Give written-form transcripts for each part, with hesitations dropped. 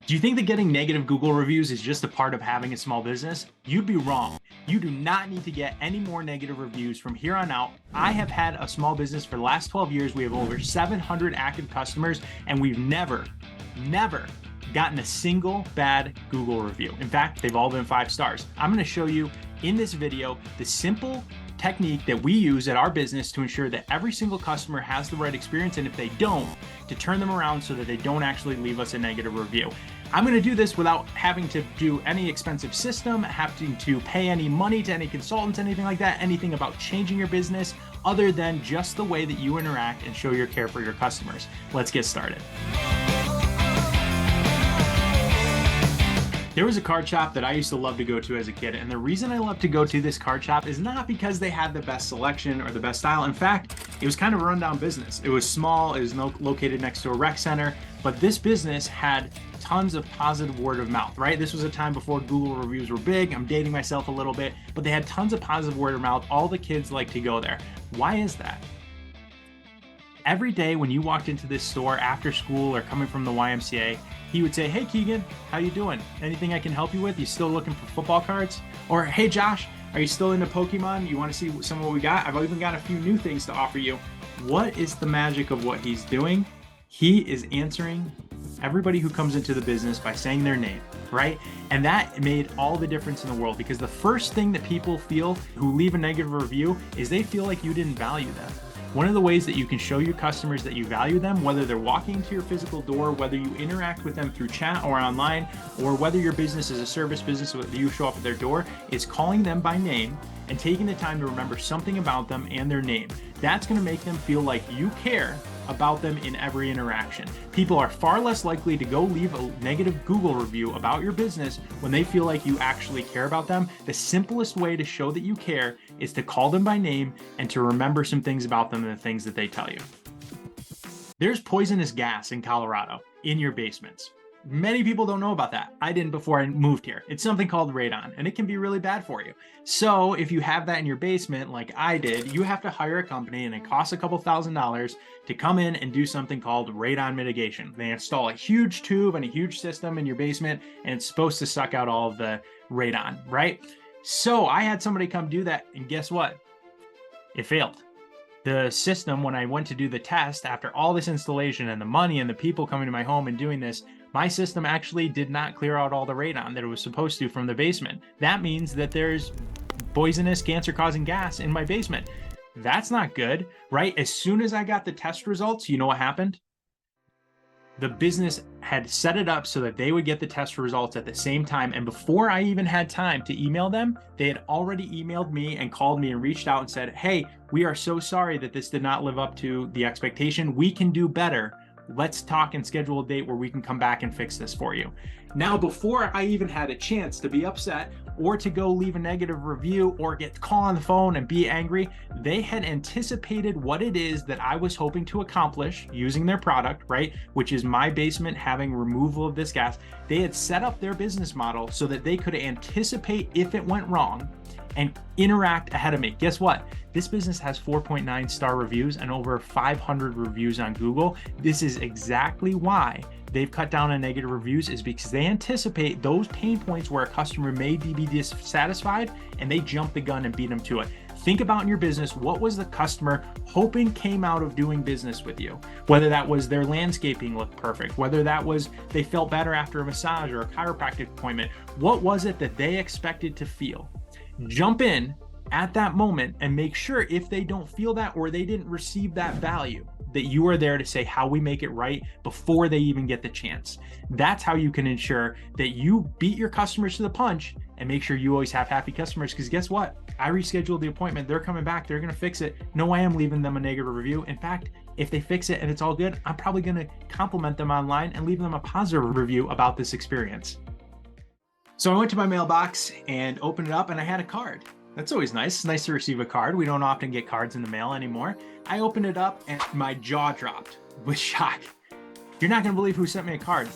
Do you think that getting negative Google reviews is just a part of having a small business? You'd be wrong. You do not need to get any more negative reviews from here on out. I have had a small business for the last 12 years. We have over 700 active customers, and we've never gotten a single bad Google review. In fact, they've all been 5 stars. I'm going to show you in this video the simple technique that we use at our business to ensure that every single customer has the right experience, and if they don't, to turn them around so that they don't actually leave us a negative review. I'm going to do this without having to do any expensive system, having to pay any money to any consultants, anything like that, anything about changing your business other than just the way that you interact and show your care for your customers. Let's get started. There was a card shop that I used to love to go to as a kid, and the reason I love to go to this card shop is not because they had the best selection or the best style. In fact, it was kind of a rundown business. It was small, it was located next to a rec center, but this business had tons of positive word of mouth, right? This was a time before Google reviews were big. I'm dating myself a little bit, but they had tons of positive word of mouth. All the kids like to go there. Why is that? Every day when you walked into this store after school or coming from the YMCA, he would say, "Hey Keegan, how you doing? Anything I can help you with? You still looking for football cards?" Or, "Hey Josh, are you still into Pokemon? You want to see some of what we got? I've even got a few new things to offer you." What is the magic of what he's doing? He is answering everybody who comes into the business by saying their name, right? And that made all the difference in the world, because the first thing that people feel who leave a negative review is they feel like you didn't value them. One of the ways that you can show your customers that you value them, whether they're walking into your physical door, whether you interact with them through chat or online, or whether your business is a service business where you show up at their door, is calling them by name and taking the time to remember something about them and their name. That's going to make them feel like you care about them in every interaction. People are far less likely to go leave a negative Google review about your business when they feel like you actually care about them. The simplest way to show that you care is to call them by name and to remember some things about them and the things that they tell you. There's poisonous gas in Colorado in your basements. Many people don't know about that. I didn't before I moved here. It's something called radon, and it can be really bad for you. So if you have that in your basement, like I did, you have to hire a company, and it costs a couple $1,000s to come in and do something called radon mitigation. They install a huge tube and a huge system in your basement, and it's supposed to suck out all of the radon, right? So I had somebody come do that, and guess what? It failed. The system, when I went to do the test, after all this installation and the money and the people coming to my home and doing this, my system actually did not clear out all the radon that it was supposed to from the basement. That means that there's poisonous, cancer-causing gas in my basement. That's not good, right? As soon as I got the test results, you know what happened? The business had set it up so that they would get the test results at the same time. And before I even had time to email them, they had already emailed me and called me and reached out and said, "Hey, we are so sorry that this did not live up to the expectation. We can do better. Let's talk and schedule a date where we can come back and fix this for you." Now, before I even had a chance to be upset or to go leave a negative review or get call on the phone and be angry, they had anticipated what it is that I was hoping to accomplish using their product, right? Which is my basement having removal of this gas. They had set up their business model so that they could anticipate if it went wrong and interact ahead of me. Guess what? This business has 4.9 star reviews and over 500 reviews on Google. This is exactly why they've cut down on negative reviews, is because they anticipate those pain points where a customer may be dissatisfied, and they jump the gun and beat them to it. Think about in your business, what was the customer hoping came out of doing business with you? Whether that was their landscaping looked perfect, whether that was they felt better after a massage or a chiropractic appointment. What was it that they expected to feel? Jump in at that moment and make sure if they don't feel that or they didn't receive that value, that you are there to say how we make it right before they even get the chance. That's how you can ensure that you beat your customers to the punch and make sure you always have happy customers. Because guess what? I rescheduled the appointment. They're coming back. They're going to fix it. No way I'm leaving them a negative review. In fact, if they fix it and it's all good, I'm probably going to compliment them online and leave them a positive review about this experience. So I went to my mailbox and opened it up, and I had a card. That's always nice. It's nice to receive a card. We don't often get cards in the mail anymore. I opened it up and my jaw dropped with shock. You're not going to believe who sent me a card.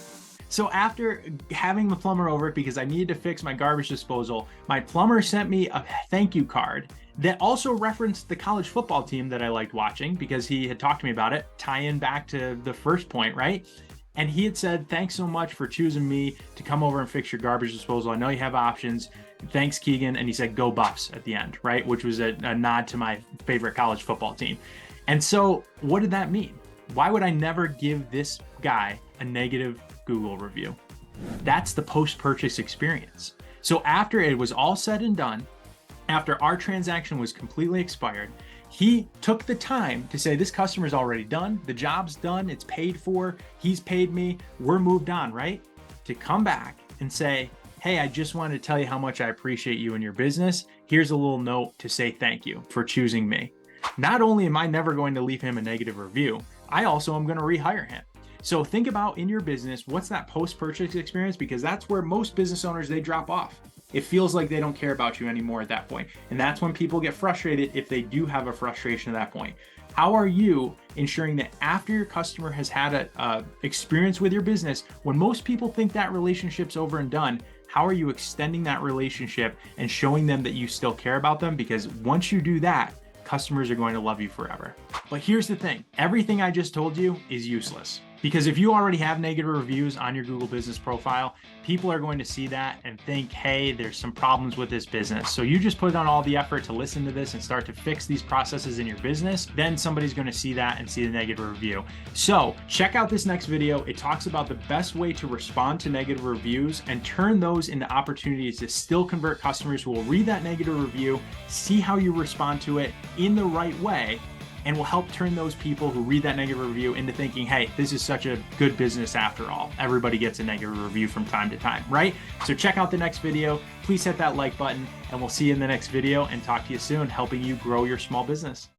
So after having the plumber over it because I needed to fix my garbage disposal, my plumber sent me a thank you card that also referenced the college football team that I liked watching because he had talked to me about it, tie in back to the first point, right? And he had said, thanks so much for choosing me to come over and fix your garbage disposal. I know you have options. Thanks, Keegan. And he said, go Buffs at the end, right? Which was a nod to my favorite college football team. And so what did that mean? Why would I never give this guy a negative Google review? That's the post-purchase experience. So after it was all said and done, after our transaction was completely expired, he took the time to say, this customer's already done, the job's done, it's paid for, he's paid me, we're moved on, right? To come back and say, hey, I just wanted to tell you how much I appreciate you and your business. Here's a little note to say thank you for choosing me. Not only am I never going to leave him a negative review, I also am going to rehire him. So think about in your business, what's that post-purchase experience? Because that's where most business owners, they drop off. It feels like they don't care about you anymore at that point. And that's when people get frustrated, if they do have a frustration at that point. How are you ensuring that after your customer has had a experience with your business, when most people think that relationship's over and done, how are you extending that relationship and showing them that you still care about them? Because once you do that, customers are going to love you forever. But here's the thing, everything I just told you is useless. Because if you already have negative reviews on your Google business profile, people are going to see that and think, hey, there's some problems with this business. So you just put on all the effort to listen to this and start to fix these processes in your business. Then somebody's going to see that and see the negative review. So check out this next video. It talks about the best way to respond to negative reviews and turn those into opportunities to still convert customers who will read that negative review, see how you respond to it in the right way, and will help turn those people who read that negative review into thinking, hey, this is such a good business after all. Everybody gets a negative review from time to time, right? So check out the next video. Please hit that like button, and we'll see you in the next video and talk to you soon, helping you grow your small business.